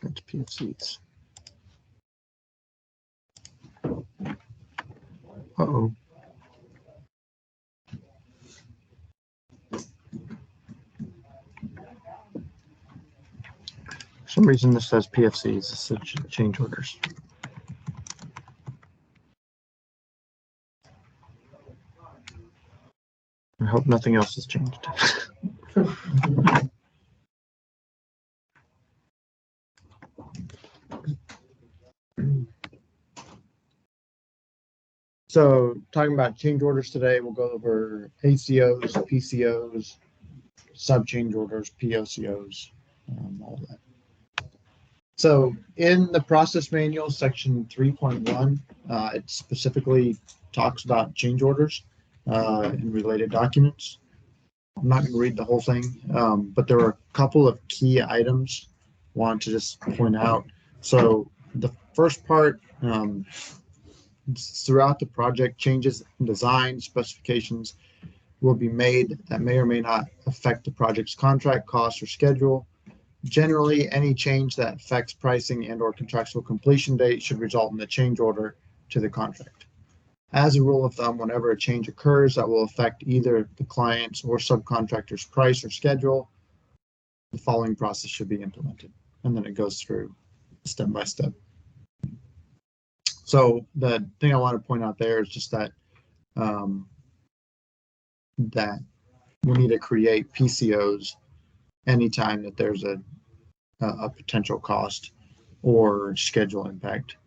That's PFCs. Uh-oh. For some reason this says PFCs, this is change orders. I hope nothing else has changed. So talking about change orders today, we'll go over ACOs, PCOs, sub change orders, POCOs, all of that. So in the process manual, section 3.1, it specifically talks about change orders and related documents. I'm not going to read the whole thing, but there were a couple of key items I want to just point out. So the first part, throughout the project, changes in design specifications will be made that may or may not affect the project's contract, cost, or schedule. Generally, any change that affects pricing and or contractual completion date should result in a change order to the contract. As a rule of thumb, whenever a change occurs that will affect either the client's or subcontractor's price or schedule, the following process should be implemented. And then it goes through step by step. So the thing I want to point out there is just that that we need to create PCOs anytime that there's a potential cost or schedule impact.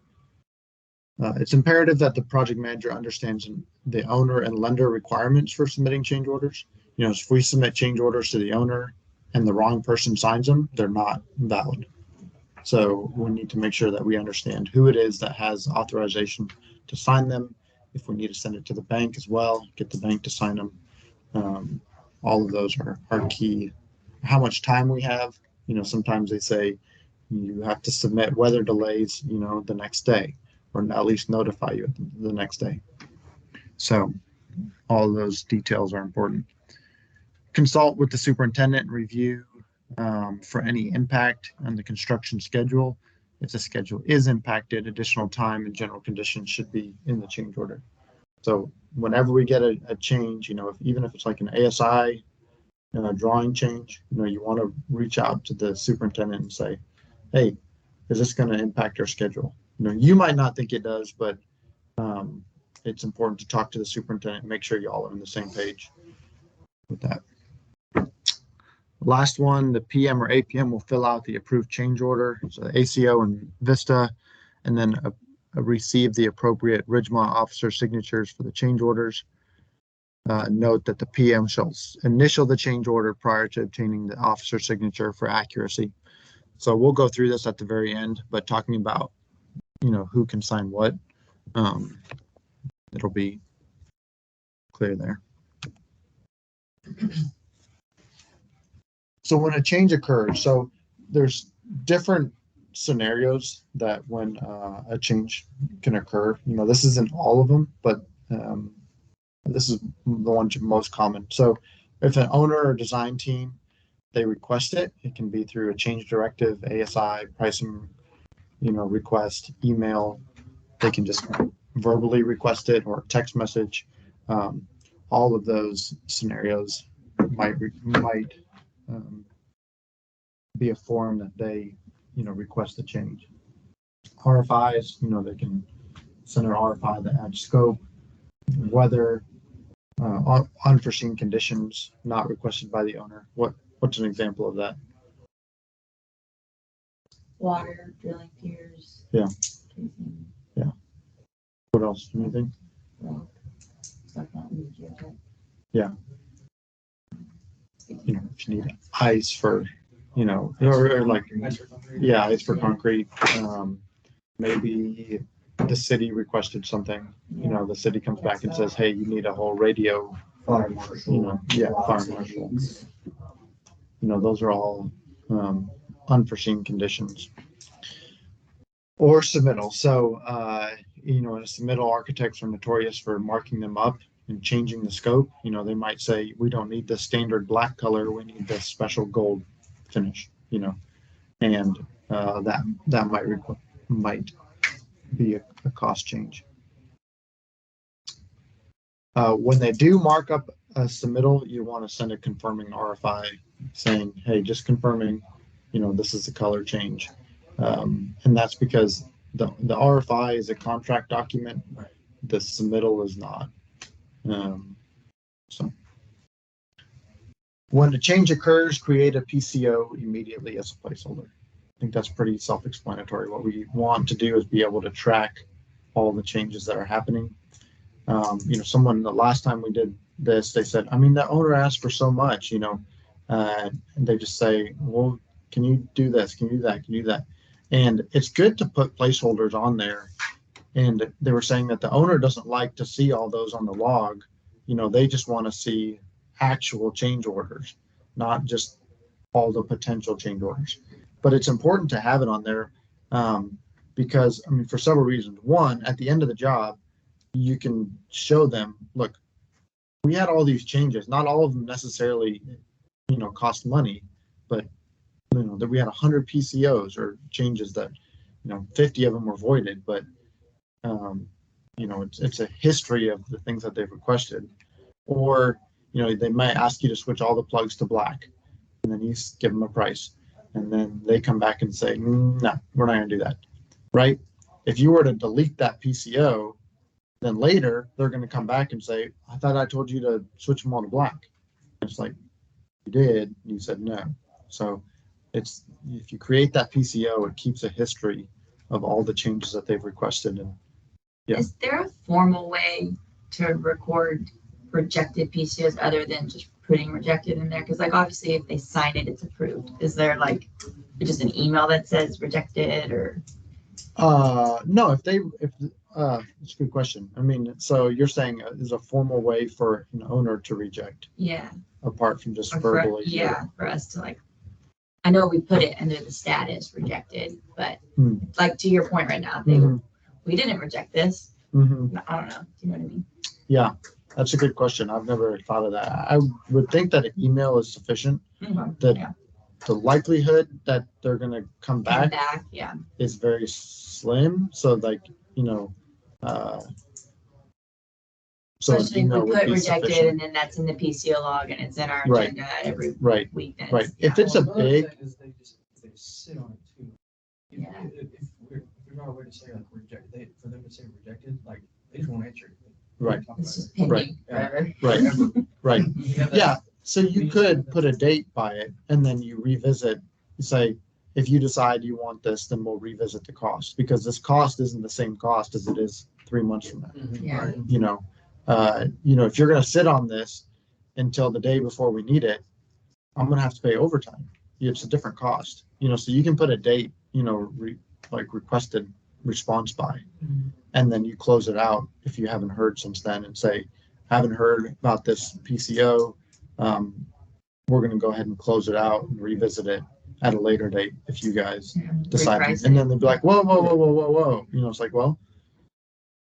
It's imperative that the project manager understands the owner and lender requirements for submitting change orders. You know, if we submit change orders to the owner and the wrong person signs them, they're not valid. So we need to make sure that we understand who it is that has authorization to sign them. If we need to send it to the bank as well, get the bank to sign them. All of those are key. How much time we have, you know, sometimes they say you have to submit weather delays, you know, the next day, or at least notify you the next day. So all of those details are important. Consult with the superintendent and review for any impact on the construction schedule. If the schedule is impacted, additional time and general conditions should be in the change order. So whenever we get a change, you know, even if it's like an ASI drawing change, you know, you want to reach out to the superintendent and say, hey, is this going to impact our schedule? You know, you might not think it does, but it's important to talk to the superintendent and make sure you all are on the same page with that. Last one, the PM or APM will fill out the approved change order, so the ACO and Vista, and then receive the appropriate Ridgemont officer signatures for the change orders. Note that the PM shall initial the change order prior to obtaining the officer signature for accuracy. So we'll go through this at the very end, but talking about, you know, who can sign what, it'll be clear there. So when a change occurs, so there's different scenarios that when a change can occur. You know, this isn't all of them, but this is the one most common. So if an owner or design team, they request it, it can be through a change directive, ASI, pricing, you know, request, email. They can just verbally request it or text message. All of those scenarios might be a form that they, you know, request a change. RFIs, you know, they can send an RFI that adds scope, weather, unforeseen conditions not requested by the owner. What's an example of that? Water, drilling piers. Yeah. Yeah. What else? Anything? Rock, stuff not in the geotech. Yeah. You know, if you need ice for, you know, or like, yeah, ice for concrete. Maybe the city requested something. You know, the city comes back and says, hey, you need a whole radio. Fire marshal. You know, yeah, fire marshal. You know, those are all unforeseen conditions. Or submittal. So, you know, in a submittal, architects are notorious for marking them up and changing the scope. You know, they might say, we don't need the standard black color, we need this special gold finish, you know. And that might be a cost change. When they do mark up a submittal, you want to send a confirming RFI saying, hey, just confirming, this is the color change. And that's because the RFI is a contract document. The submittal is not. So when a change occurs, create a PCO immediately as a placeholder. I think that's pretty self-explanatory. What we want to do is be able to track all the changes that are happening. Someone, the last time we did this, they said, the owner asked for so much, and they just say, well, can you do this? Can you do that? Can you do that? And it's good to put placeholders on there. And they were saying that the owner doesn't like to see all those on the log. They just want to see actual change orders, not just all the potential change orders. But it's important to have it on there because, for several reasons. One, at the end of the job, you can show them, look, we had all these changes. Not all of them necessarily, cost money, but that we had 100 PCOs or changes that, 50 of them were voided, but it's a history of the things that they've requested. Or, they might ask you to switch all the plugs to black, and then you give them a price, and then they come back and say, no, we're not going to do that, right? If you were to delete that PCO, then later they're going to come back and say, I thought I told you to switch them all to black. It's like, you did, and you said no. So if you create that PCO, it keeps a history of all the changes that they've requested. And yeah. Is there a formal way to record rejected PCOs other than just putting rejected in there? Because obviously if they sign it, it's approved. Is there just an email that says rejected or? No, it's a good question. So you're saying there's a formal way for an owner to reject? Yeah. Apart from just verbally? For us to I know we put it under the status rejected, but to your point right now, we didn't reject this. I don't know. Do you know what I mean? Yeah, that's a good question. I've never thought of that. I would think that an email is sufficient. The likelihood that they're going to come back is very slim. So especially if we put rejected sufficient. And then that's in the PCO log and it's in our agenda every week. Right. If it's a big, they sit on it too. If we're not aware to say rejected, for them to say rejected, they just won't answer it. Right. It's just pending forever. Right. Yeah. So you could put a date by it and then you revisit. You say, if you decide you want this, then we'll revisit the cost, because this cost isn't the same cost as it is 3 months from now. Yeah. If you're going to sit on this until the day before we need it, I'm going to have to pay overtime. It's a different cost, so you can put a date, requested response by, and then you close it out if you haven't heard since then and say, haven't heard about this PCO. We're going to go ahead and close it out and revisit it at a later date if you guys decide. And then they'll be like, whoa. It's like, well,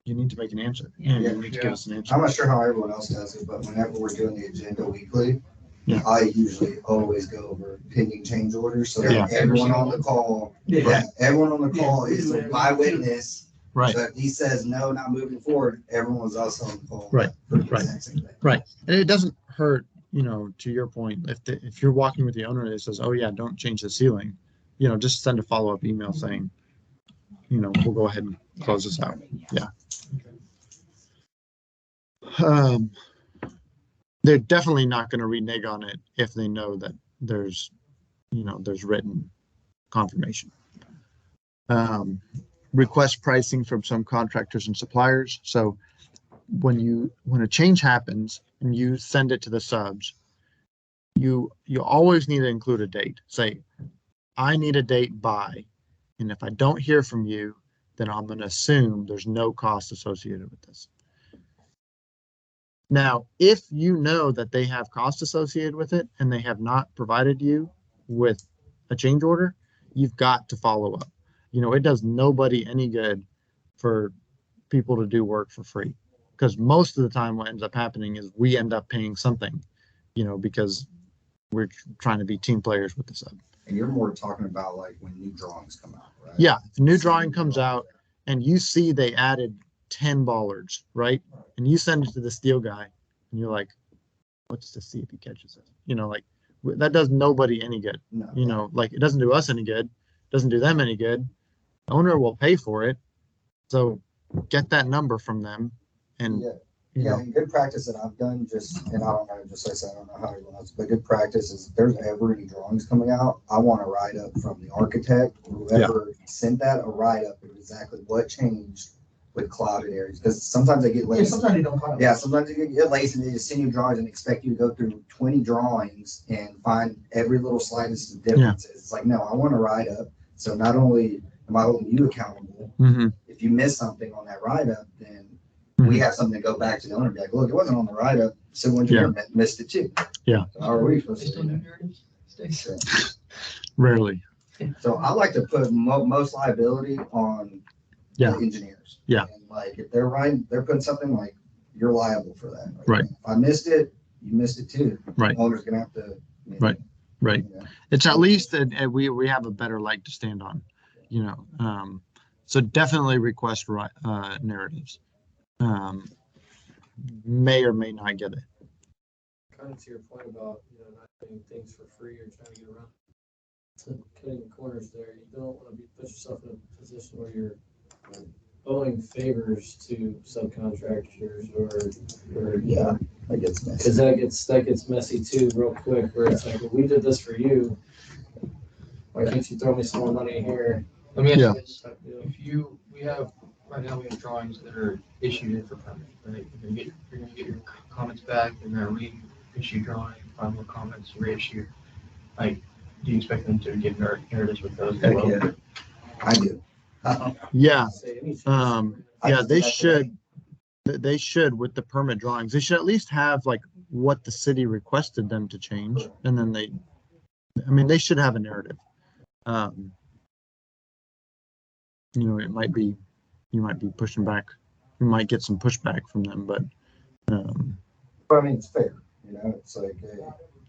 you need to make an answer. You need to give us an answer. I'm not sure how everyone else does it, but whenever we're doing the agenda weekly, I usually always go over pending change orders. So that everyone on the call, everyone on the call is my witness. Right. So if he says no, not moving forward, everyone's also on the call. Right. Right. And it doesn't hurt, to your point, if you're walking with the owner that says, oh yeah, don't change the ceiling, just send a follow-up email saying, we'll go ahead and close this out. Yeah. They're definitely not going to renege on it if they know that there's written confirmation. Request pricing from some contractors and suppliers. So when a change happens and you send it to the subs, you always need to include a date. Say, I need a date by, and if I don't hear from you, then I'm going to assume there's no cost associated with this. Now, if you know that they have cost associated with it and they have not provided you with a change order, you've got to follow up. It does nobody any good for people to do work for free, because most of the time what ends up happening is we end up paying something, because we're trying to be team players with the sub. And you're more talking about like when new drawings come out, right? Yeah, if a new So drawing comes out and you see they added 10 bollards, right? And you send it to the steel guy and you're like, let's just see if he catches it. Like that does nobody any good. No. Like it doesn't do us any good, doesn't do them any good. The owner will pay for it. So get that number from them and Yeah. you Yeah, know, and good practice that I've done and I don't know, just like I said, I don't know how everyone else, but good practice is if there's ever any drawings coming out, I want a write-up from the architect, or whoever sent that, a write-up of exactly what changed with clouded areas, because sometimes they get Yeah, lazy. sometimes they don't call it. Yeah, sometimes you get lazy and they just send you drawings and expect you to go through 20 drawings and find every little slightest of differences. It's like, no, I want a write-up. So not only am I holding you accountable, mhm, if you miss something on that write-up, then mhm. we have something to go back to the owner and be like, look, it wasn't on the write-up. Civil engineer missed it too. Yeah. So how are we They supposed still to do do narratives? that? Rarely. So I like to put most liability on Yeah. the engineers. Yeah. And like if they're writing, they're putting something like, you're liable for that. Like, Right. If I missed it, you missed it too. Right. The owner's gonna have to. Right. Right. You know. It's at least that we have a better leg to stand on, so definitely request narratives. May or may not get it. Kind of to your point about, not doing things for free or trying to get around to cutting the corners there. You don't want to put yourself in a position where you're owing favors to subcontractors or Yeah, that gets messy. because that gets messy too real quick, where it's like, well, we did this for you. Why can't you throw me some more money here? Let me ask Yeah. you this, right now we have drawings that are issued in for permit, right? You're gonna get your comments back, you're gonna reissue drawing, final comments, reissue. Like, do you expect them to get narratives with those as Heck well? yeah. I do. Yeah. Say anything. I Yeah, just they did that should. They should with the permit drawings. They should at least have like what the city requested them to change, and then they should have a narrative. It might be, you might be pushing back. You might get some pushback from them, but But I mean, it's fair, it's like,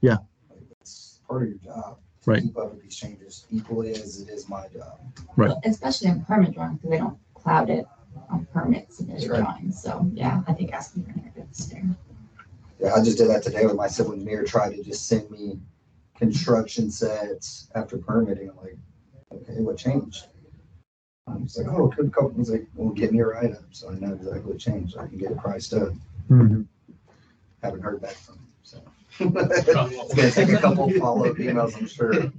Yeah. like, it's part of your job. To Right. keep up with these changes equally as it is my job. Right. Well, especially in permit drawings, because they don't cloud it on permit submitted That's right. drawings. So yeah, I think asking for narrative is fair. Yeah, I just did that today with my civil engineer, tried to just send me construction sets after permitting. I'm like, okay, what changed? He's like, oh, could couple. He's like, well, get me a write-up, so I know exactly what changed. So I can get it priced up. Haven't heard back from him, so. It's gonna take a couple follow-up emails, I'm sure.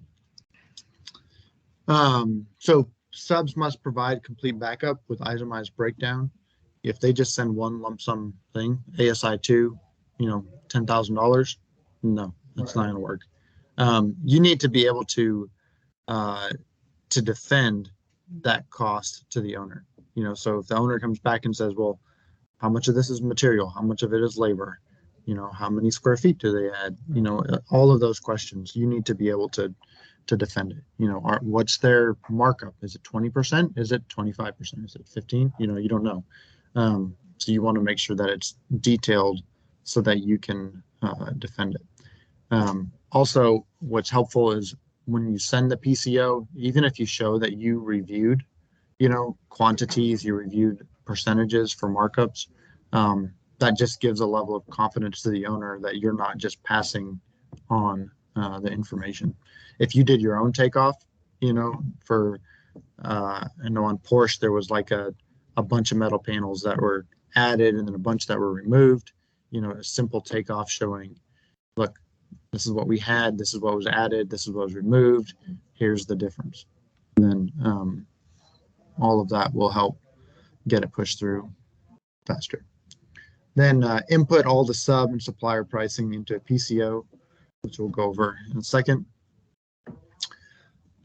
So subs must provide complete backup with itemized breakdown. If they just send one lump sum thing, ASI 2, $10,000, no, that's not going to work. You need to be able to defend that cost to the owner. So if the owner comes back and says, well, how much of this is material? How much of it is labor? How many square feet do they add? All of those questions, you need to be able to defend it. What's their markup? Is it 20%? Is it 25%? Is it 15? You don't know. So you want to make sure that it's detailed so that you can defend it. Also, what's helpful is when you send the PCO, even if you show that you reviewed, quantities, you reviewed percentages for markups, that just gives a level of confidence to the owner that you're not just passing on the information. If you did your own takeoff, for I know on Porsche there was like a bunch of metal panels that were added and then a bunch that were removed. A simple takeoff showing, look, this is what we had, this is what was added, this is what was removed, here's the difference. And then all of that will help get it pushed through faster. Then input all the sub and supplier pricing into a PCO, which we'll go over in a second.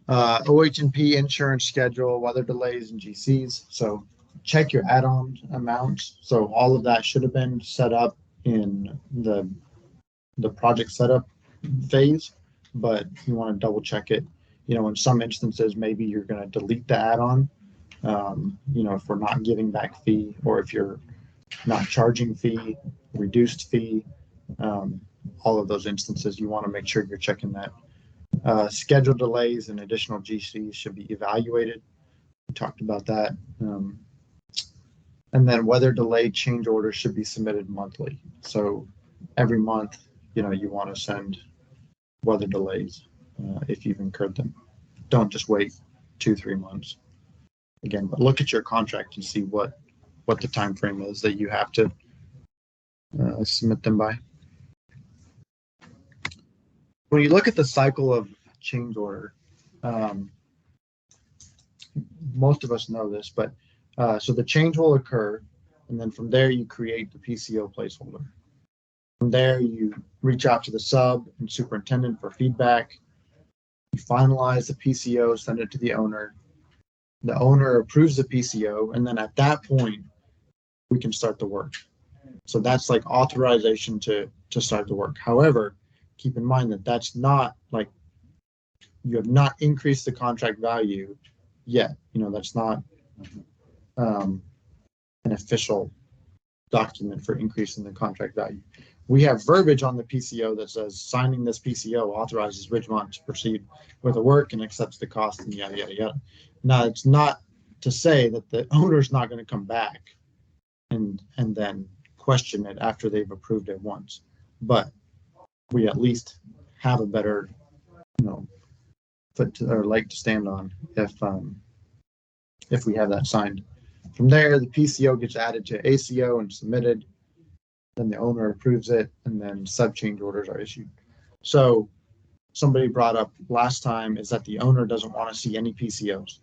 OH&P insurance schedule, weather delays, and GCs. So check your add-on amounts. So all of that should have been set up in the project setup phase, but you want to double check it. In some instances, maybe you're going to delete the add-on, if we're not giving back fee, or if you're not charging fee, reduced fee, all of those instances, you want to make sure you're checking that. Schedule delays and additional GCs should be evaluated. We talked about that. And then weather delay change orders should be submitted monthly. So every month, you want to send weather delays if you've incurred them. Don't just wait 2-3 months. Again, but look at your contract and see what the time frame is that you have to submit them by. When you look at the cycle of change order, most of us know this, but so the change will occur, and then from there you create the PCO placeholder. From there, you reach out to the sub and superintendent for feedback. You finalize the PCO, send it to the owner. The owner approves the PCO, and then at that point, we can start the work. So that's like authorization to start the work. However, keep in mind that that's not like you have not increased the contract value yet. That's not an official document for increasing the contract value. We have verbiage on the PCO that says signing this PCO authorizes Ridgemont to proceed with the work and accepts the cost and yada, yada, yada. Now, it's not to say that the owner's not going to come back and then question it after they've approved it once, but we at least have a better, foot or leg to stand on if we have that signed. From there, the PCO gets added to ACO and submitted. Then the owner approves it, and then sub change orders are issued. So somebody brought up last time is that the owner doesn't want to see any PCOs.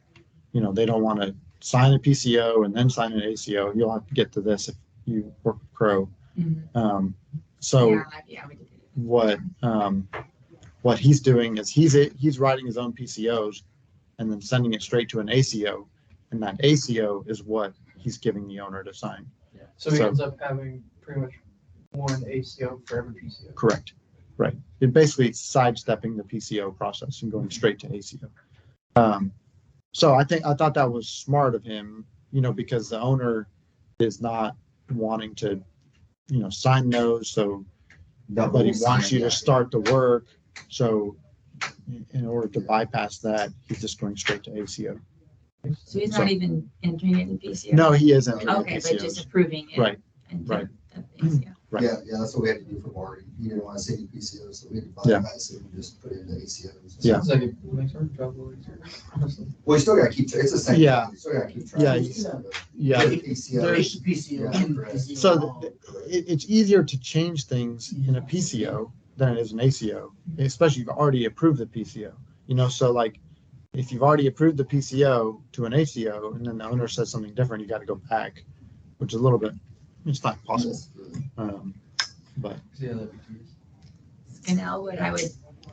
They don't want to sign a PCO and then sign an ACO. You'll have to get to this if you work with Crow. So what he's doing is he's writing his own PCOs and then sending it straight to an ACO, and that ACO is what he's giving the owner to sign. Yeah. So he ends up having pretty much one ACO for every PCO. Correct. Right. It basically sidestepping the PCO process and going straight to ACO. So I thought that was smart of him, because the owner is not wanting to, sign those. So but he wants you to start the work. So in order to bypass that, he's just going straight to ACO. So he's not even entering it in PCO? No, he is entering Okay, but just PCOs. approving it. Right. into Right. the ACO. Right. Yeah, that's what we had to do for Marty. He didn't want to see any PCOs, so we had to Yeah. bypass it and just put it into ACOs. Yeah. It's like it makes our job a little easier, honestly. Well, you still gotta keep, it's the same. Yeah. You still gotta keep track. Yeah, of you- the Yeah. PCO. There's- PCO. So it's easier to change things in a PCO than it is an ACO, especially if you've already approved the PCO. So like if you've already approved the PCO to an ACO and then the owner says something different, you got to go back, which is a little bit, it's not possible. But Yeah, that'd be curious. And Elwood, I would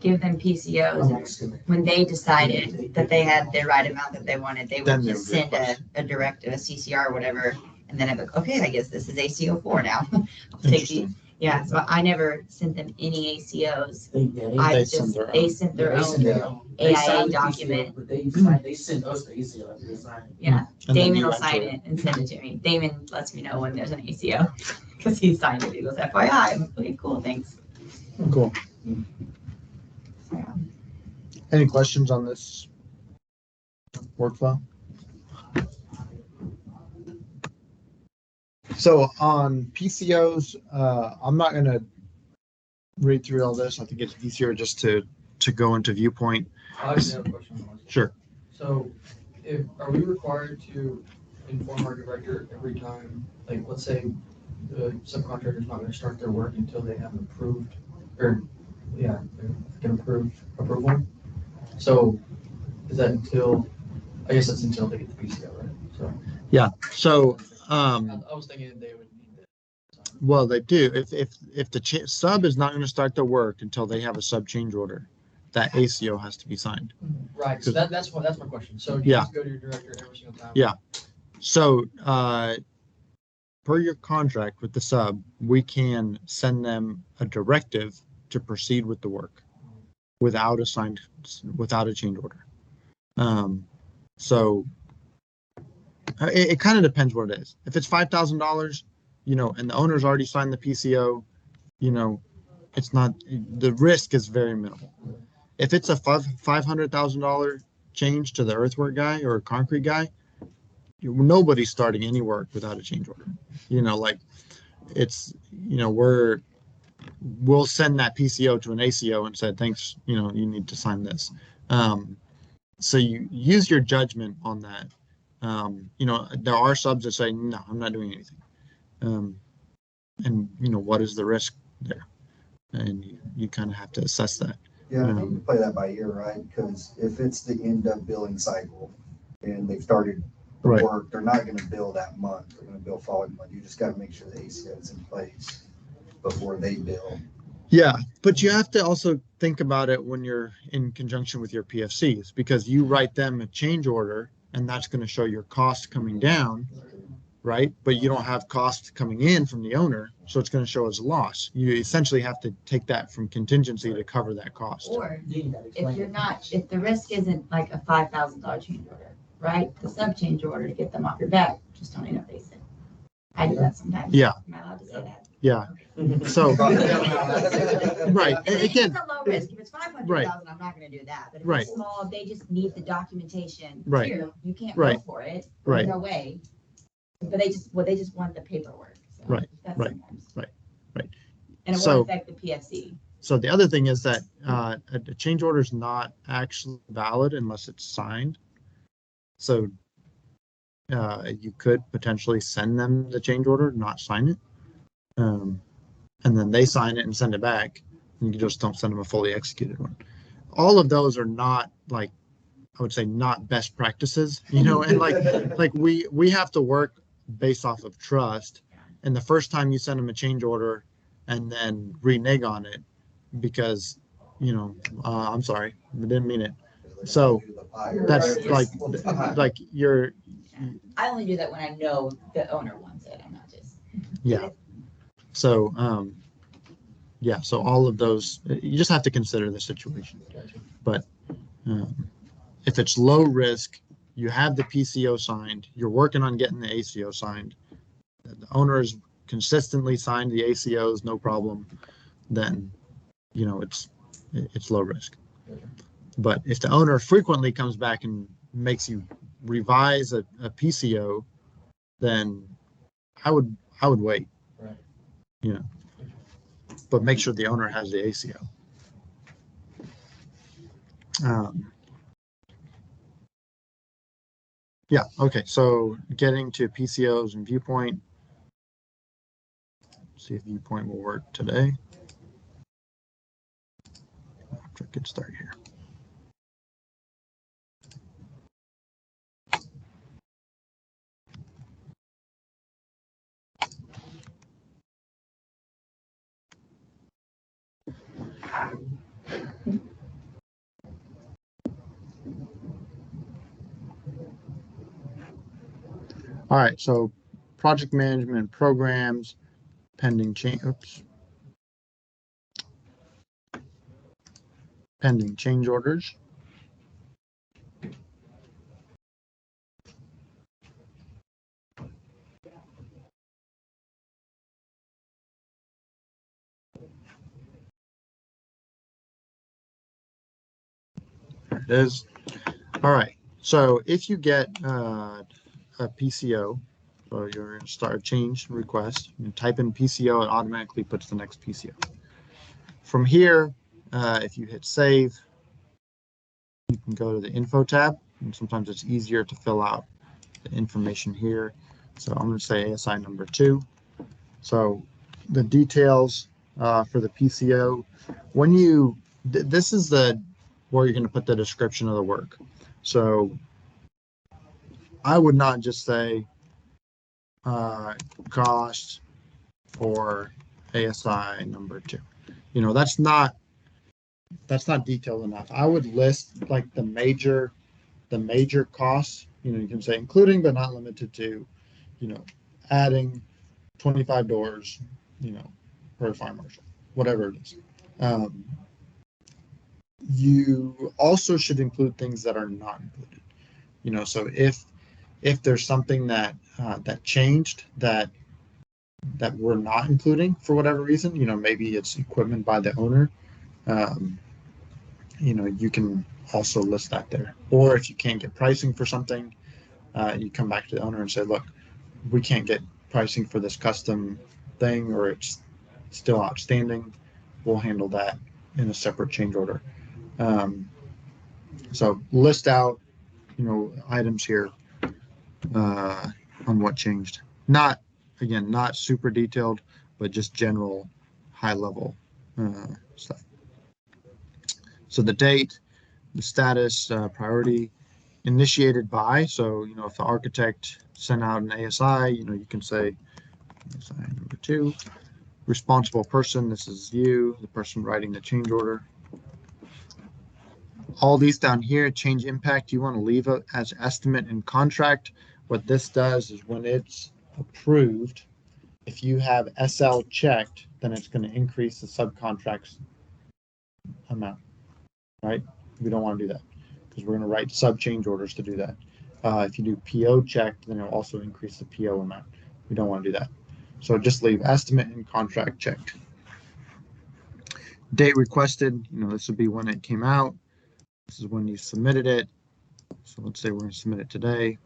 give them PCOs when they decided that they had the right amount that they wanted. They Then would they just would send request. a directive, a CCR or whatever, and then I'd be like, okay, I guess this is ACO 4 now. I'll take these. interesting. Yeah, so I never sent them any ACOs. They, yeah, I They just, send their they own. sent their they own. send their own. AIA They sign the document. PCO, but they send us the ACO after they sign it. Yeah, And then Damon you will enter sign it and send it to me. Damon lets me know when there's an ACO because he signed it. He goes, FYI. I'm like, okay, cool, thanks. Cool. So, Any questions on this workflow? So on PCOs, I'm not going to read through all this. I think it's easier just to go into Viewpoint. I actually have a question on this. Sure. So, are we required to inform our director every time, like, let's say the subcontractor's not gonna start their work until they have approved, or, yeah, get approval? So, is that until, I guess that's until they get the PCO, right? So, I was thinking they would need that. Well, they do. If the sub is not going to start their work until they have a sub change order, that ACO has to be signed. Right, so that's my question. So, do you Yeah. have to go to your director every single time? Yeah. So, per your contract with the sub, we can send them a directive to proceed with the work without a change order. So it kind of depends what it is. If it's $5,000, and the owner's already signed the PCO, it's not, the risk is very minimal. If it's a $500,000 change to the earthwork guy or concrete guy, nobody's starting any work without a change order. Like it's, we'll send that PCO to an ACO and said, thanks, you need to sign this. So you use your judgment on that. There are subs that say, no, I'm not doing anything. And what is the risk there? And you kind of have to assess that. Yeah, I think we play that by ear, right? Because if it's the end of billing cycle and they've started the Right. work, they're not gonna bill that month. They're gonna bill following month. You just gotta make sure the ACO is in place before they bill. Yeah, but you have to also think about it when you're in conjunction with your PFCs, because you write them a change order and that's going to show your cost coming down, right? But you don't have cost coming in from the owner, so it's going to show as a loss. You essentially have to take that from contingency to cover that cost. Or You gotta if explain you're it. not, if the risk isn't like a $5,000 change order, right? The sub change order to get them off your back, just don't know they said. I do that sometimes. Yeah. Am I allowed to say that? Yeah. So, right. If Again, it's a low risk, if it's 500,000, I'm not gonna do that, but if Right. it's small, they just need the documentation. Right. Here, you can't Right. go for it. Right. No way. But they just want the paperwork. So Right. that's Right. sometimes. Right. Right. And it So- won't affect the PFC. So the other thing is that a change order is not actually valid unless it's signed. So you could potentially send them the change order, not sign it. And then they sign it and send it back. And you just don't send them a fully executed one. All of those are not, like, I would say, not best practices, and like we have to work based off of trust. And the first time you send them a change order and then renege on it because, I'm sorry, I didn't mean it. So, that's like you're, I only do that when I know the owner wants it. I'm not just. yeah. So, yeah, so all of those, you just have to consider the situation. But if it's low risk, you have the PCO signed, you're working on getting the ACO signed, the owner has consistently signed the ACOs, no problem, then, it's low risk. But if the owner frequently comes back and makes you revise a PCO, then I would wait. Right. But make sure the owner has the ACO. Yeah, okay, so getting to PCOs and Viewpoint. See if Viewpoint will work today. After a good start here. All right, so project management programs, pending change, pending change orders. There it is. All right, so if you get a PCO, so you're going to start a change request, you type in PCO, it automatically puts the next PCO. From here, if you hit save, you can go to the info tab, and sometimes it's easier to fill out the information here. So I'm going to say ASI number 2. So the details for the PCO, when you, this is where you're going to put the description of the work. So I would not just say cost for ASI number 2. That's not detailed enough. I would list like the major costs. You can say including but not limited to, adding 25 doors, per fire marshal, whatever it is. You also should include things that are not included. So if there's something that changed that that we're not including for whatever reason, maybe it's equipment by the owner, um, you can also list that there. Or if you can't get pricing for something, you come back to the owner and say, look, we can't get pricing for this custom thing, or it's still outstanding. We'll handle that in a separate change order. So list out, items here on what changed. Not super detailed, but just general high level stuff. So the date, the status, priority, initiated by. So, if the architect sent out an ASI, you can say ASI number 2, responsible person. This is you, the person writing the change order. All these down here, change impact, you want to leave it as estimate in contract. What this does is when it's approved, if you have SL checked, then it's going to increase the subcontracts amount, right? We don't want to do that because we're going to write sub change orders to do that. If you do PO checked, then it'll also increase the PO amount. We don't want to do that. So just leave estimate and contract checked. Date requested, this would be when it came out. This is when you submitted it. So let's say we're going to submit it today.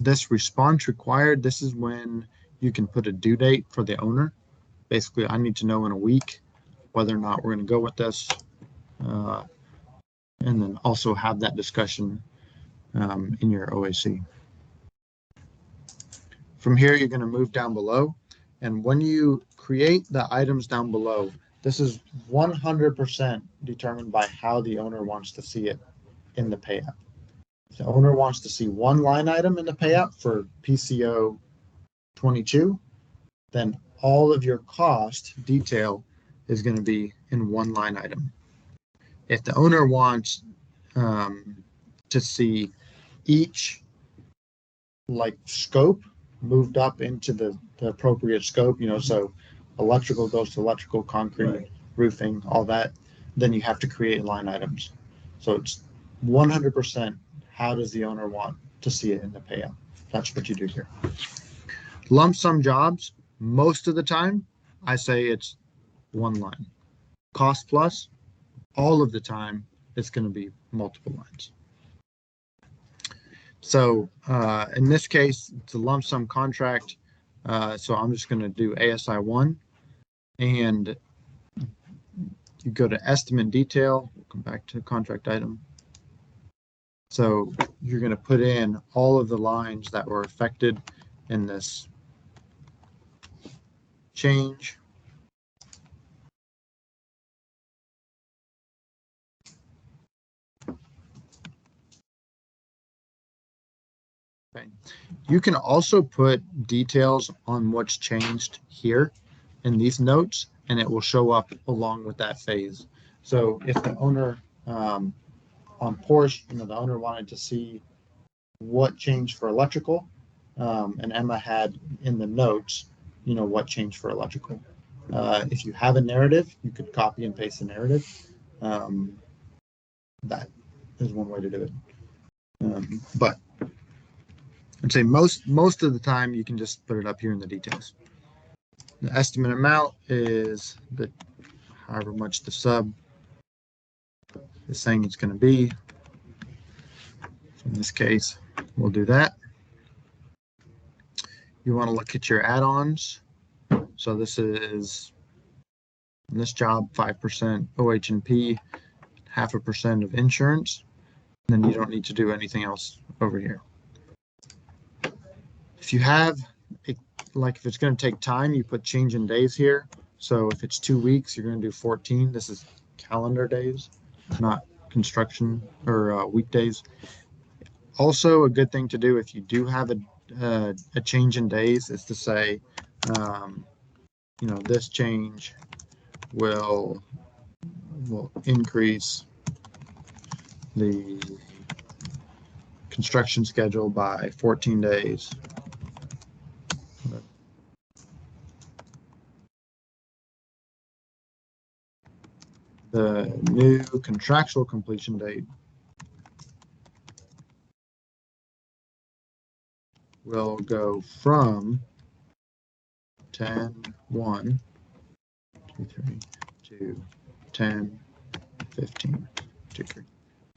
This response required, this is when you can put a due date for the owner. Basically, I need to know in a week whether or not we're going to go with this. And then also have that discussion in your OAC. From here, you're going to move down below. And when you create the items down below, this is 100% determined by how the owner wants to see it in the pay app. If the owner wants to see one line item in the pay app for PCO 22, then all of your cost detail is going to be in one line item. If the owner wants to see each scope moved up into the appropriate scope, so electrical goes to electrical, concrete, right, roofing, all that, then you have to create line items. So it's 100% how does the owner want to see it in the payout. That's what you do here. Lump sum jobs, most of the time, I say it's one line. Cost plus, all of the time, it's going to be multiple lines. So in this case, it's a lump sum contract. So I'm just going to do ASI 1, and you go to estimate detail. We'll come back to contract item. So you're going to put in all of the lines that were affected in this change. Okay. You can also put details on what's changed here in these notes, and it will show up along with that phase. So if the owner on Porsche, the owner wanted to see what changed for electrical, and Emma had in the notes, what changed for electrical. If you have a narrative, you could copy and paste the narrative. That is one way to do it. But I'd say most of the time you can just put it up here in the details. The estimate amount is however much the sub is saying it's going to be. So in this case, we'll do that. You want to look at your add-ons. So this is, in this job, 5% OH&P, 0.5% of insurance. And then you don't need to do anything else over here. If you have, if it's going to take time, you put change in days here. So if it's 2 weeks, you're going to do 14. This is calendar days, not construction or weekdays. Also, a good thing to do if you do have a change in days is to say, this change will increase the construction schedule by 14 days. The new contractual completion date will go from 10, 1, 2, 3, 2, 10, 15, 2, 3.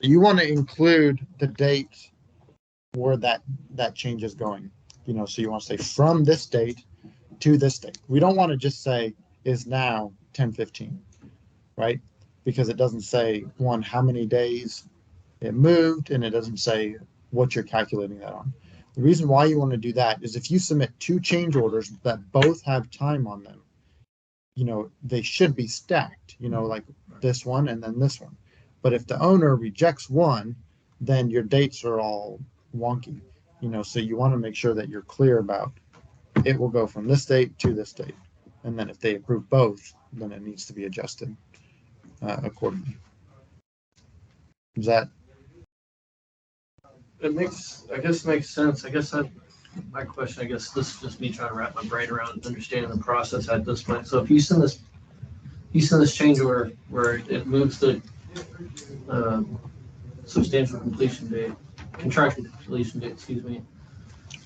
You want to include the date where that change is going. You know, so you want to say from this date to this date. We don't want to just say is now 10:15, right? Because it doesn't say how many days it moved, and it doesn't say what you're calculating that on. The reason why you want to do that is if you submit two change orders that both have time on them, you know, they should be stacked, you know, like this one and then this one. But if the owner rejects one, then your dates are all wonky, you know, so you want to make sure that you're clear about it will go from this date to this date. And then if they approve both, then it needs to be adjusted accordingly. Is that? It makes sense. I guess my question, I guess this is just me trying to wrap my brain around understanding the process at this point. So if you send this change order where it moves the substantial completion date, contractual completion date, excuse me,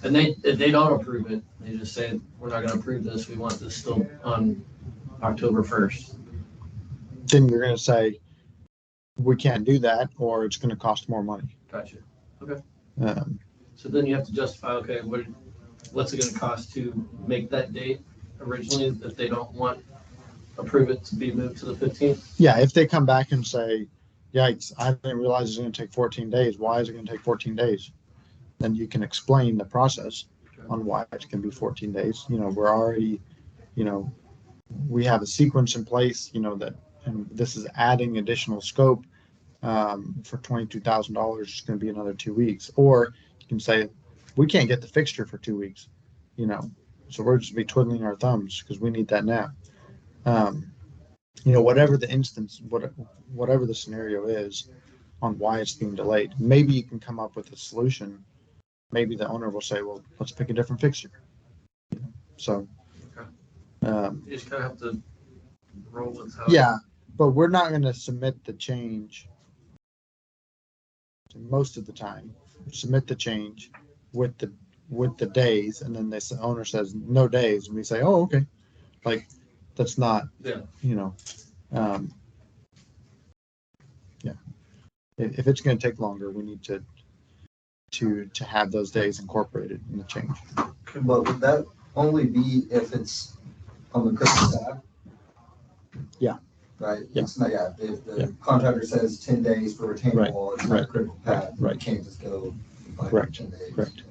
and they don't approve it, they just say, we're not gonna approve this, we want this still on October 1st. Then you're going to say, we can't do that, or it's going to cost more money. Gotcha. Okay. Um, So then you have to justify, okay, what's it gonna cost to make that date originally that they don't approve it to be moved to the 15th? yeah, if they come back and say, yikes, I didn't realize it's going to take 14 days. Why is it going to take 14 days? Then you can explain the process on why it can be 14 days. You know, we're already, you know, we have a sequence in place, you know, that, and this is adding additional scope for $22,000. It's going to be another 2 weeks. Or you can say, we can't get the fixture for 2 weeks, you know, so we're just be twiddling our thumbs because we need that now. You know, whatever the instance, whatever the scenario is on why it's being delayed, maybe you can come up with a solution. Maybe the owner will say, well, let's pick a different fixture. You know, so, You just kind of have to roll with how. yeah, but we're not going to submit the change most of the time. Submit the change with the days, and then the owner says no days, and we say, oh, okay, like that's not, Yeah. you know, yeah. If it's going to take longer, we need to have those days incorporated in the change. But would that only be if it's on the critical staff? Yeah. Right? Yeah. It's not, yeah, if the Yeah. contractor says 10 days for retaining Right. wall, it's not a Right. critical path, Right. you can't just go by Correct. 10 days. Correct.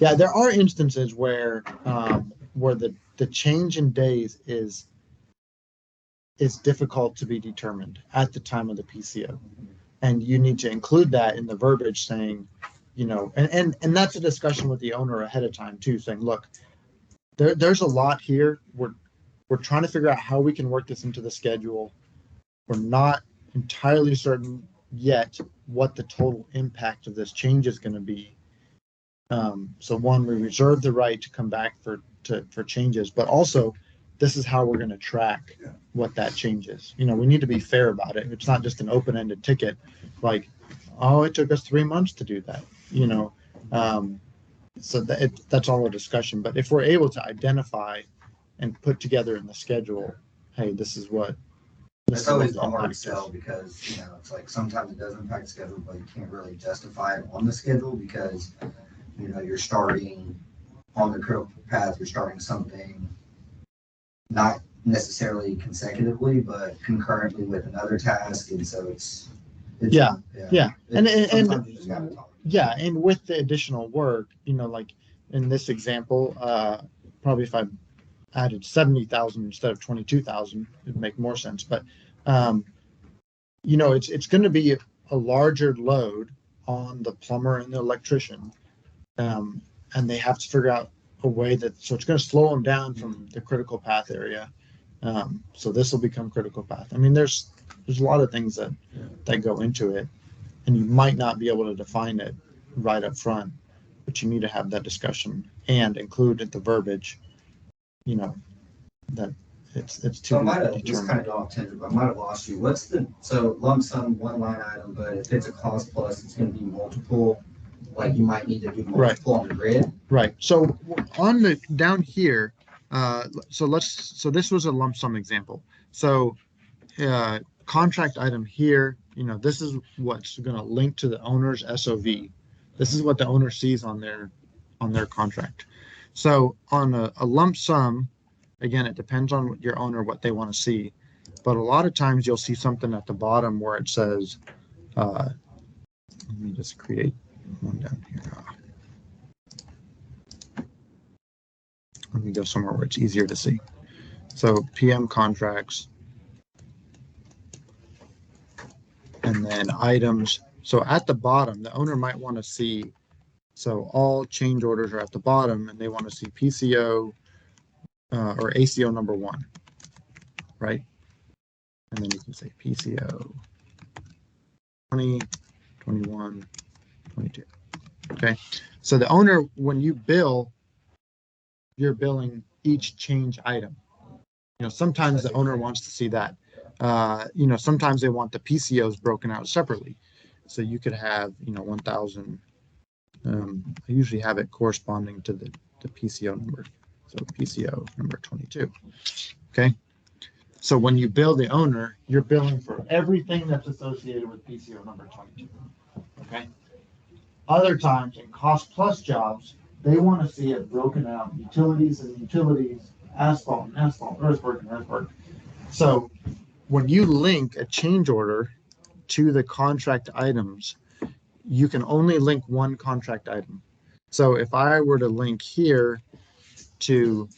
Yeah, there are instances where the change in days is difficult to be determined at the time of the PCO. And you need to include that in the verbiage saying, you know, and that's a discussion with the owner ahead of time too, saying, look, there's a lot here. We're trying to figure out how we can work this into the schedule. We're not entirely certain yet what the total impact of this change is going to be. So one, we reserve the right to come back for changes, but also this is how we're going to track what that change is. You know, we need to be fair about it. It's not just an open-ended ticket, like, oh, it took us 3 months to do that, you know. So that's all a discussion. But if we're able to identify and put together in the schedule, hey, this is what. It's always the hard impact sell is. because, you know, it's like sometimes it does impact schedule, but you can't really justify it on the schedule because, you know, you're starting on the critical path, you're starting something not necessarily consecutively, but concurrently with another task. And so it's Yeah. And sometimes you just gotta talk. Yeah, and with the additional work, you know, like in this example, probably if I added 70,000 instead of 22,000, it'd make more sense. But you know, it's going to be a larger load on the plumber and the electrician, and they have to figure out a way so it's going to slow them down from the critical path area. So this will become critical path. I mean, there's a lot of things that go into it, and you might not be able to define it right up front, but you need to have that discussion and include the verbiage, you know, that it's So I too might have just determined. kind of go off tangent, but I might have lost you. So lump sum, one line item, but if it's a cost plus, it's gonna be multiple, like you might need to do Right. multiple on the grid. Right. So down here, so this was a lump sum example. So, contract item here, this is what's going to link to the owner's SOV. This is what the owner sees on their contract. So on a lump sum, again, it depends on your owner, what they want to see. But a lot of times you'll see something at the bottom where it says, let me just create one down here. Let me go somewhere where it's easier to see. So PM contracts, and then items. So at the bottom, the owner might want to see, so all change orders are at the bottom, and they want to see PCO or ACO number 1, right? And then you can say PCO 20, 21, 22. Okay. So the owner, when you bill, you're billing each change item. Sometimes the owner wants to see that. Sometimes they want the PCOs broken out separately. So you could have, 1,000. I usually have it corresponding to the PCO number. So PCO number 22. Okay. So when you bill the owner, you're billing for everything that's associated with PCO number 22. Okay. Other times in cost plus jobs, they want to see it broken out, utilities and utilities, asphalt and asphalt, earthwork and earthwork. So when you link a change order to the contract items, you can only link one contract item. So if I were to link here to,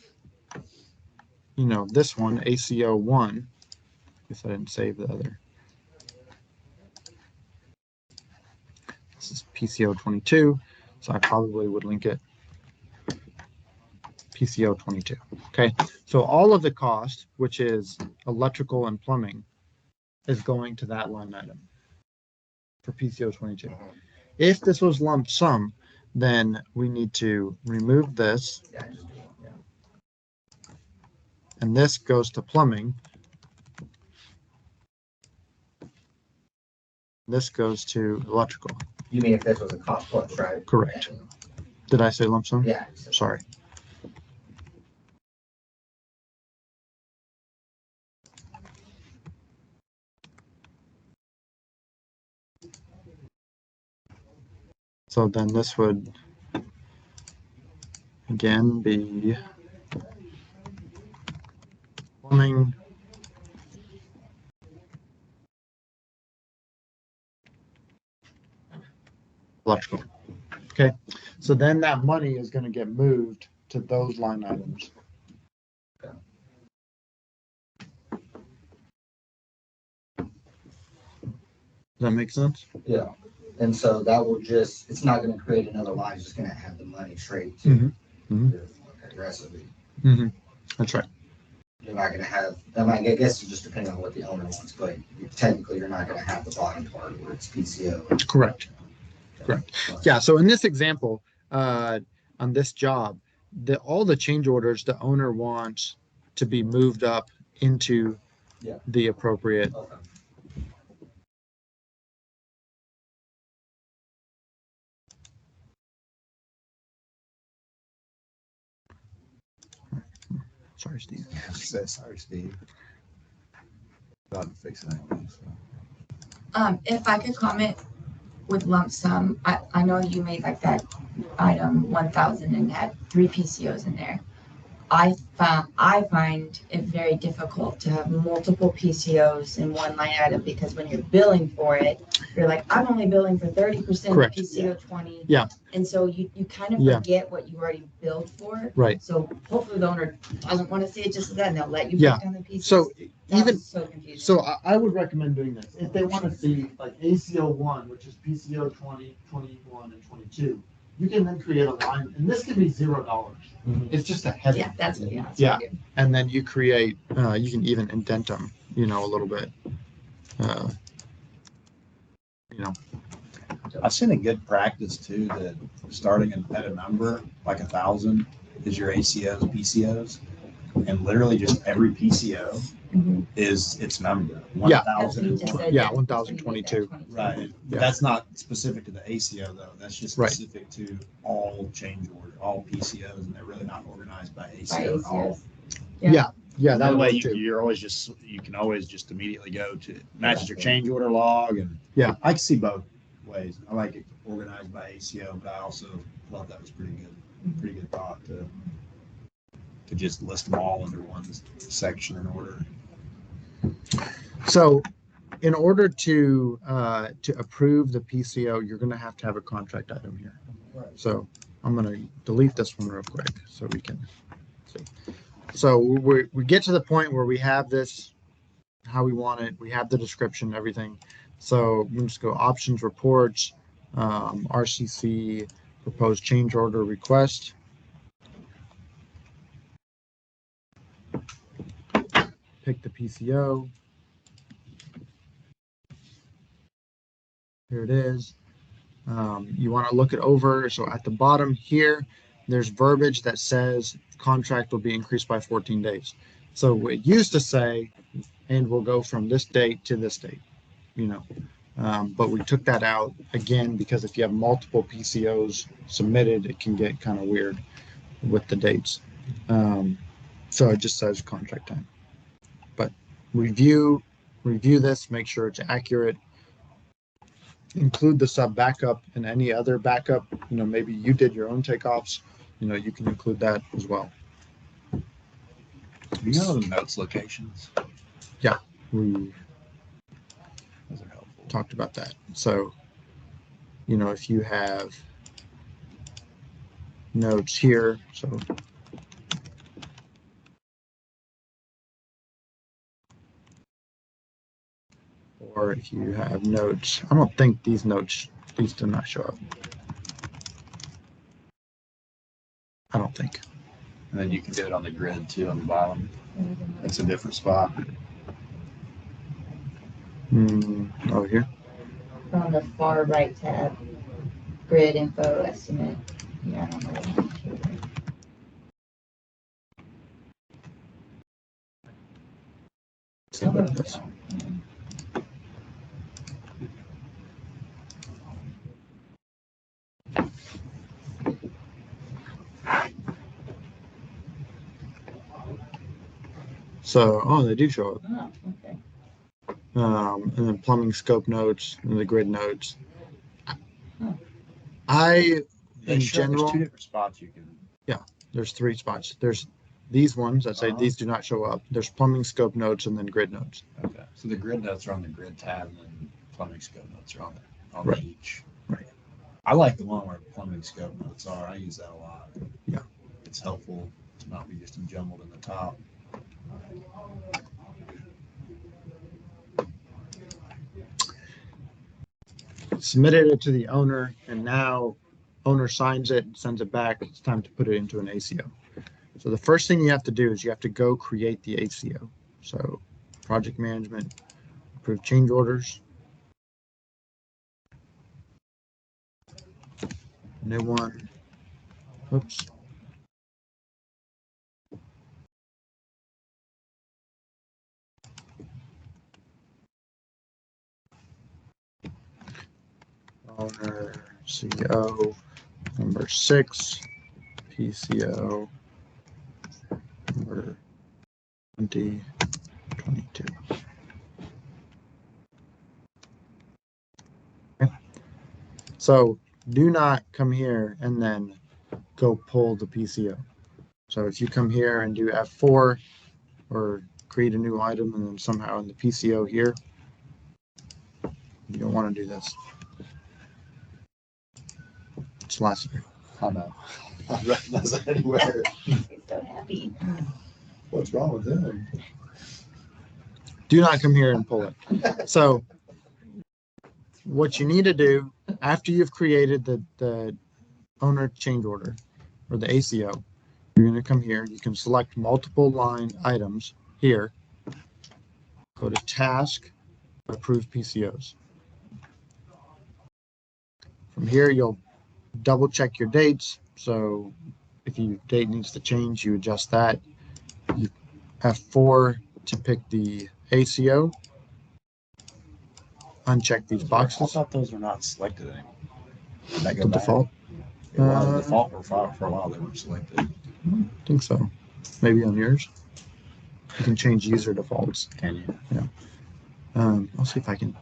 this one, ACO 1, I guess I didn't save the other. This is PCO 22, so I probably would link it PCO 22. Okay, so all of the cost, which is electrical and plumbing, is going to that line item for PCO 22. If this was lump sum, then we need to remove this, and this goes to plumbing. This goes to electrical. You mean if this was a cost plus, right? Correct. Did I say lump sum? Yeah. Sorry. So then this would again be plumbing, electrical. Okay, so then that money is going to get moved to those line items. Does that make sense? Yeah. And so that will it's not going to create another line, it's just going to have the money straight to the rest of it. That's right. You're not going to have, I guess it just depending on what the owner wants, but technically you're not going to have the bottom part where it's PCO. Correct. Correct. Yeah. So in this example, on this job, all the change orders the owner wants to be moved up into the appropriate. Okay. Sorry, Steve. Sorry, Steve. About to fix anything. If I could comment with lump sum, I know you made like that item 1,000 and had 3 PCOs in there. I find it very difficult to have multiple PCOs in one line item because when you're billing for it, you're like, I'm only billing for 30% Correct. of PCO 20. Yeah. And so you kind of forget what you already billed for. Right. So hopefully the owner doesn't want to see it just as that and they'll let you Yeah. break down the PCOs. So That even was so confusing. so, I would recommend doing this if they want to see like ACO 1, which is PCO 20, 21, and 22. You can then create a line, and this can be $0. It's just a heading. Yeah, that's what Yeah. And then you create, you can even indent them, a little bit. I've seen a good practice too that starting at a number like 1,000 is your ACOs, PCOs, and literally just every PCO Mhm. is its number. Yeah. That's what you just 1001. said. Yeah, that 1022. Right. Yeah. But that's not specific to the ACO though. That's just Right. specific to all change order, all PCOs, and they're really not organized by By ACO at all. ACOs. Yeah. Yeah, that way way you, too. you're always you can always just immediately go to matches your change order log, and Yeah. I can see both ways. I like it organized by ACO, but I also thought that was pretty good thought to just list them all under one section in order. So in order to approve the PCO, you're going to have a contract item here. Right. So I'm going to delete this one real quick so we can see. So we get to the point where we have this, how we want it. We have the description, everything. So we can just go options, reports, RCC, proposed change order request. Pick the PCO. Here it is. You want to look it over. So at the bottom here, there's verbiage that says contract will be increased by 14 days. So it used to say, and we'll go from this date to this date, but we took that out again, because if you have multiple PCOs submitted, it can get kind of weird with the dates. So it just says contract time, but review this, make sure it's accurate. Include the sub backup and any other backup. Maybe you did your own takeoffs. You can include that as well. Do you know the notes locations? We Those are helpful. talked about that. So, if you have notes here, so or if you have notes, I don't think these do not show up. I don't think. And then you can do it on the grid too on the bottom. It's a different spot. Over here. On the far right tab, grid info estimate. Yeah, I don't know what I'm sure. See what it is. So, they do show up. Oh, okay. And then plumbing scope notes and the grid notes. There's In general, two different spots you can. there's 3 spots. There's these ones that say Uh-huh. these do not show up. There's plumbing scope notes and then grid notes. Okay. So the grid notes are on the grid tab, and then plumbing scope notes are on Right. each. Right. I like the one where plumbing scope notes are. I use that a lot. Yeah. It's helpful to not be just jumbled in the top. Submitted it to the owner, and now owner signs it and sends it back. It's time to put it into an ACO. So the first thing you have to do is you have to go create the ACO. So project management, approve change orders. New one. Oops. Owner, CO, number 6, PCO, number 2022. Okay. So do not come here and then go pull the PCO. So if you come here and do F4 or create a new item and then somehow in the PCO here, you don't want to do this. It's last year. I know. I recognize that anywhere. He's so happy. What's wrong with them? Do not come here and pull it. So what you need to do after you've created the owner change order or the ACO, you're going to come here. You can select multiple line items here. Go to task, approve PCOs. From here, you'll double check your dates. So if your date needs to change, you adjust that. You F4 to pick the ACO. Uncheck these I boxes. thought those were not selected anymore. Did that go The back? default. It was Uh, default for a while. They weren't selected. I think so. Maybe on yours. You can change user defaults. Can you? I'll see if I can.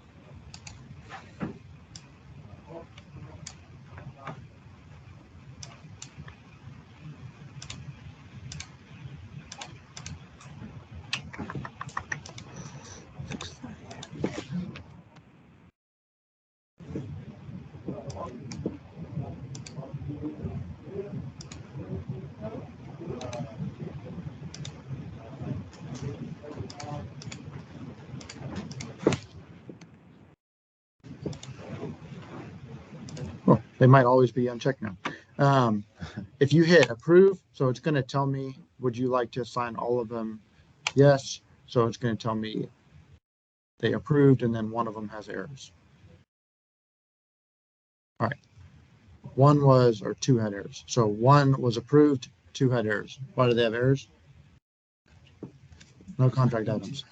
Well, they might always be unchecked now. If you hit approve, so it's going to tell me, would you like to assign all of them? Yes. So it's going to tell me they approved, and then one of them has errors. All right. One was, or two had errors. So one was approved, two had errors. Why do they have errors? No contract items.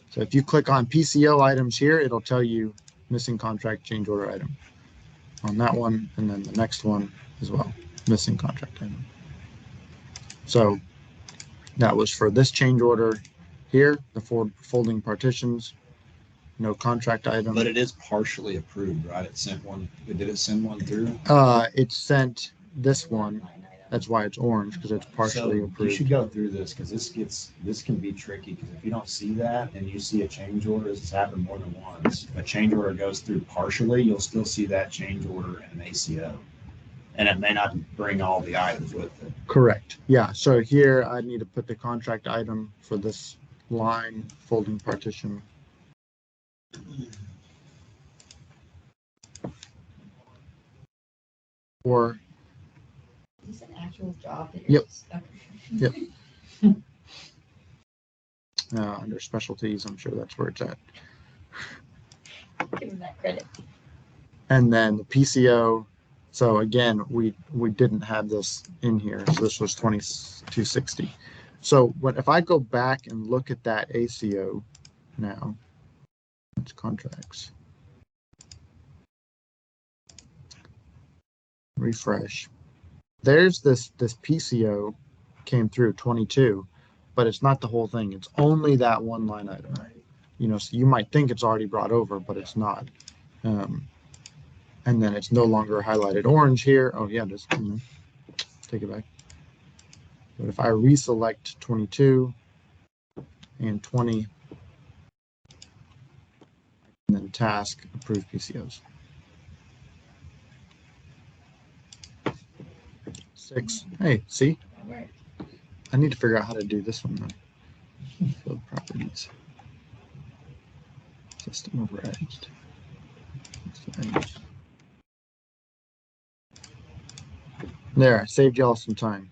So if you click on PCO items here, it'll tell you missing contract change order item on that one, and then the next one as well, missing contract item. So that was for this change order here, the four folding partitions, no contract item. But it is partially approved, right? It sent one. Did it send one through? It sent this one. That's why it's orange, because it's partially So approved. you should go through this because this can be tricky, because if you don't see that and you see a change order, this has happened more than once. A change order goes through partially, you'll still see that change order in an ACO, and it may not bring all the items with it. Correct. Yeah. So here I need to put the contract item for this line folding partition. Or Is this an actual job? That Yep. you're Yep. Under specialties, I'm sure that's where it's at. Give him that credit. And then the PCO. So again, we didn't have this in here. So this was 2260. So if I go back and look at that ACO now, it's contracts. Refresh. There's this PCO came through 22, but it's not the whole thing. It's only that one line item. You know, so you might think it's already brought over, but it's not. And then it's no longer highlighted orange here. Oh yeah, just take it back. But if I reselect 22 and 20, and then task approve PCOs. 6. Hey, see? I need to figure out how to do this one though. Field properties. System overrides. There, I saved y'all some time.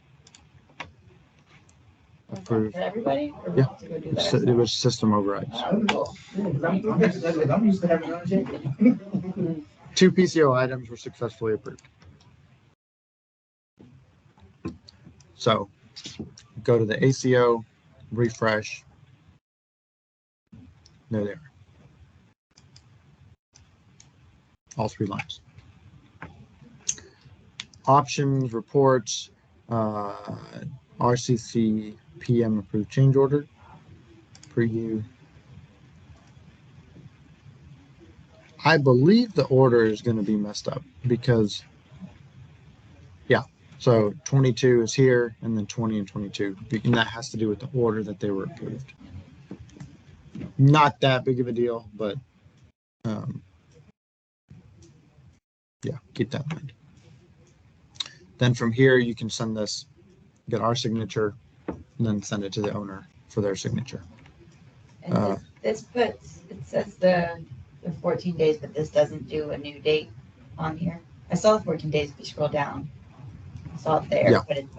Approve. For everybody? Or we Yeah. have to go do that So it was system overrides. I'm used to having on check. 2 PCO items were successfully approved. So go to the ACO, refresh. There they are. All 3 lines. Options, reports, RCC, PM approved change order, preview. I believe the order is going to be messed up because, yeah, so 22 is here and then 20 and 22. And that has to do with the order that they were approved. Not that big of a deal, but yeah, keep that in mind. Then from here, you can send this, get our signature, and then send it to the owner for their signature. And this puts, it says the 14 days, but this doesn't do a new date on here. I saw the 14 days if you scroll down. I saw it there, Yeah. but it's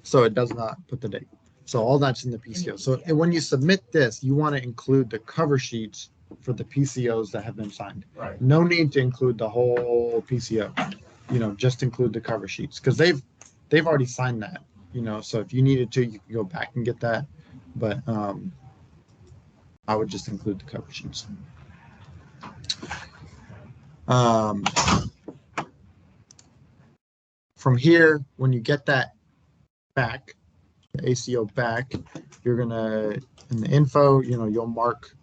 So it does not put the date. So all that's in the PCO. So when you submit this, you want to include the cover sheets for the PCOs that have been signed. Right. No need to include the whole PCO. You know, just include the cover sheets because they've already signed that. You know, so if you needed to, you can go back and get that. But I would just include the cover sheets. Um, from here, when you get that back, the ACO back, you're gonna, in the info, you'll mark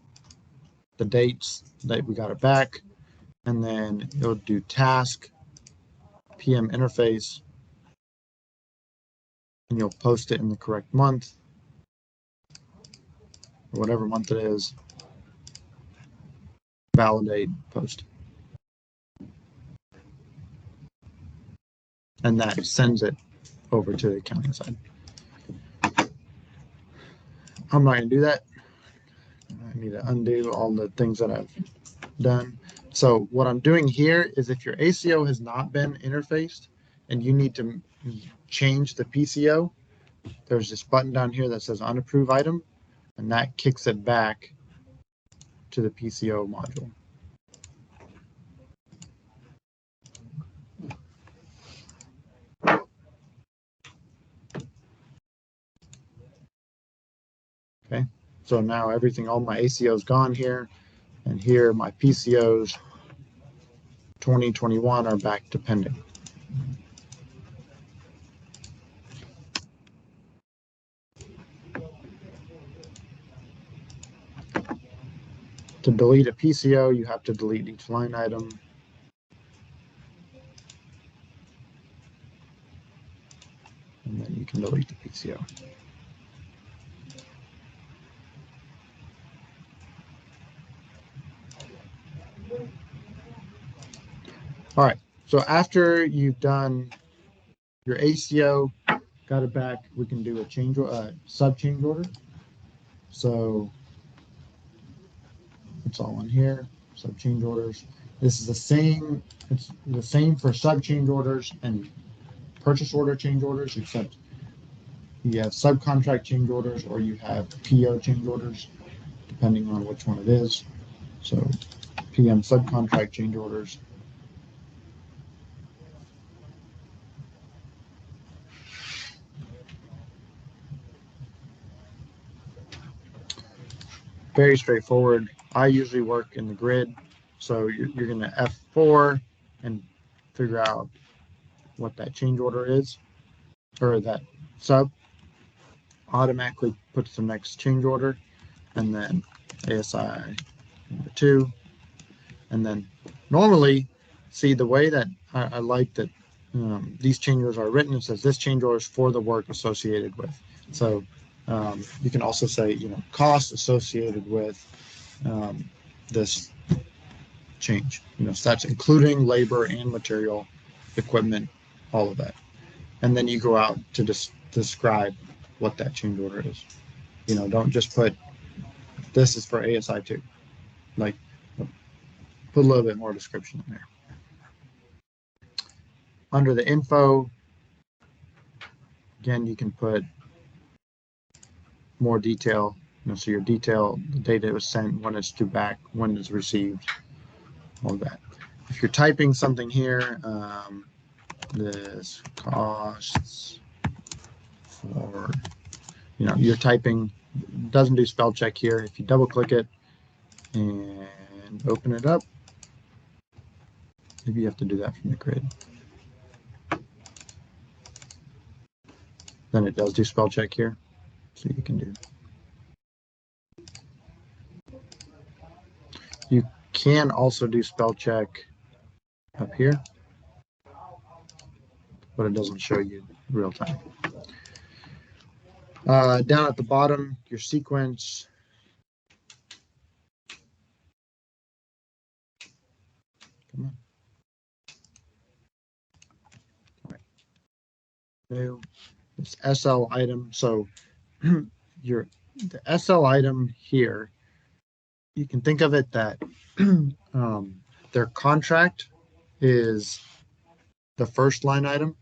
the dates that we got it back, and then you'll do task, PM interface, and you'll post it in the correct month, or whatever month it is, validate, post. And that sends it over to the accounting side. I'm not going to do that. I need to undo all the things that I've done. So what I'm doing here is if your ACO has not been interfaced and you need to change the PCO, there's this button down here that says unapproved item, and that kicks it back to the PCO module. Okay, so now everything, all my ACO is gone here, and here my PCOs 2021 are back to pending. To delete a PCO, you have to delete each line item. And then you can delete the PCO. All right, so after you've done your ACO, got it back, we can do a sub change order. So it's all in here, sub change orders. This is the same, it's the same for sub change orders and purchase order change orders, except you have subcontract change orders or you have PO change orders, depending on which one it is. So PM subcontract change orders. Very straightforward. I usually work in the grid. So you're going to F4 and figure out what that change order is, or that sub automatically puts the next change order, and then ASI number 2. And then normally, see the way that I like that these change orders are written, it says this change order is for the work associated with. So you can also say, costs associated with this change. So that's including labor and material, equipment, all of that. And then you go out to describe what that change order is. Don't just put this is for ASI 2. Like, put a little bit more description in there. Under the info, again, you can put more detail. So your detail, the data was sent, when it's due back, when it's received, all of that. If you're typing something here, this costs for, you're typing, doesn't do spell check here. If you double click it and open it up, maybe you have to do that from the grid. Then it does do spell check here, so you can do. You can also do spell check up here, but it doesn't show you real time. Down at the bottom, your sequence. Come on. All right. New. It's SL item. So the SL item here, you can think of it that their contract is the first line item,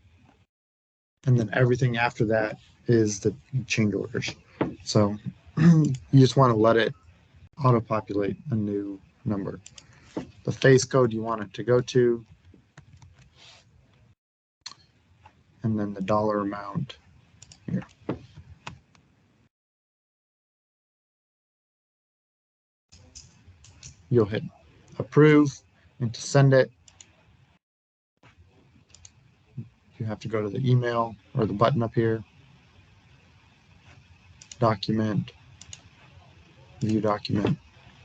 and then everything after that is the change orders. So you just want to let it auto-populate a new number. The phase code you want it to go to, and then the dollar amount here. you'll hit approve, and to send it, you have to go to the email or the button up here, document, view document,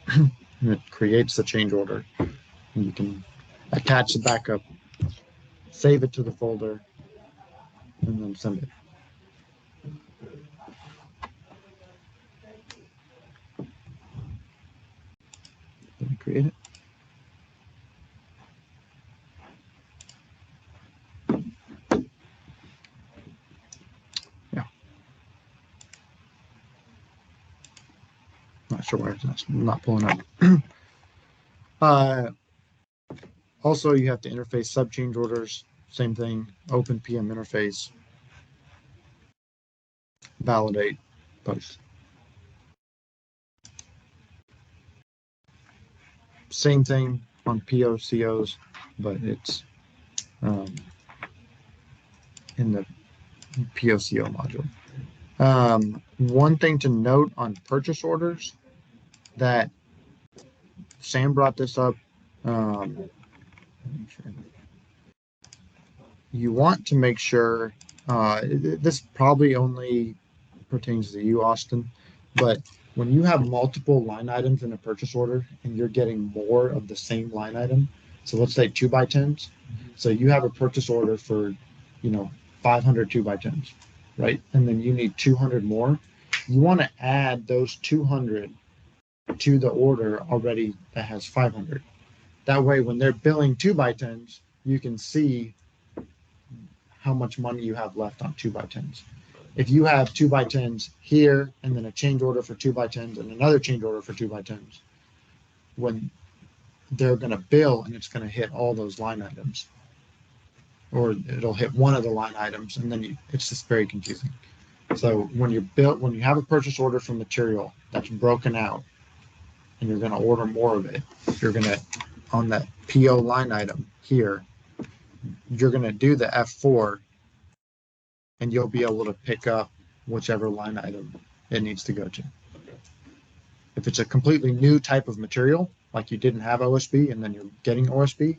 and it creates the change order. And you can attach the backup, save it to the folder, and then send it. Let me create it. Yeah. Not sure why it's not pulling up. Also, you have to interface sub change orders. Same thing. Open PM interface. Validate both. Same thing on POCOs, but it's in the POCO module. One thing to note on purchase orders that Sam brought this up. You want to make sure, this probably only pertains to you, Austin, but when you have multiple line items in a purchase order and you're getting more of the same line item, so let's say 2x10s. So you have a purchase order for, 500 2x10s, right? And then you need 200 more. You want to add those 200 to the order already that has 500. That way, when they're billing 2x10s, you can see how much money you have left on 2x10s. If you have 2x10s here and then a change order for 2x10s and another change order for 2x10s, when they're going to bill and it's going to hit all those line items, or it'll hit one of the line items, and then it's just very confusing. So when you have a purchase order for material that's broken out and you're going to order more of it, you're going to, on that PO line item here, you're going to do the F4 and you'll be able to pick up whichever line item it needs to go to. If it's a completely new type of material, like you didn't have OSB and then you're getting OSB,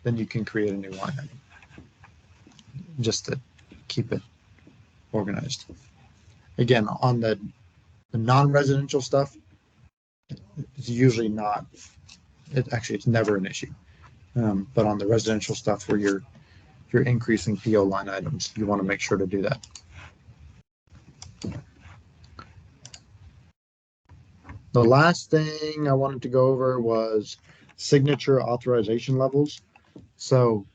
then you can create a new line item just to keep it organized. Again, on the non-residential stuff, it's usually not, it's never an issue. But on the residential stuff where you're increasing PO line items, you want to make sure to do that. The last thing I wanted to go over was signature authorization levels. So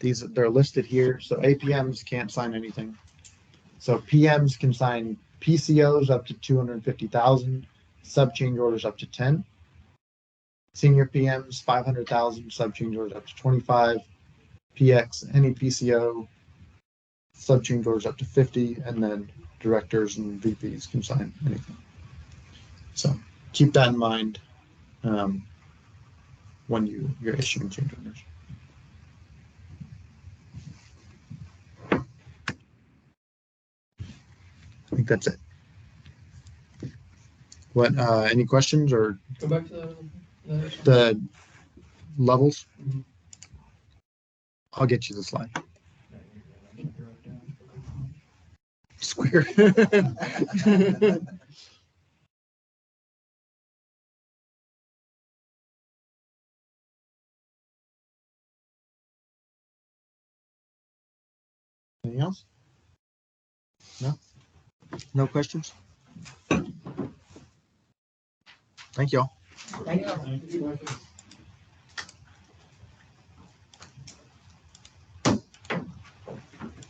they're listed here. So APMs can't sign anything. So PMs can sign PCOs up to 250,000, sub change orders up to 10. Senior PMs 500,000, sub change orders up to 25. PX, any PCO, sub change orders up to 50, and then directors and VPs can sign anything. So keep that in mind when you're issuing change orders. I think that's it. What? Any questions or Go back to the levels? I'll get you the slide. Square. Anything else? No? No questions? Thank you all. Thank you.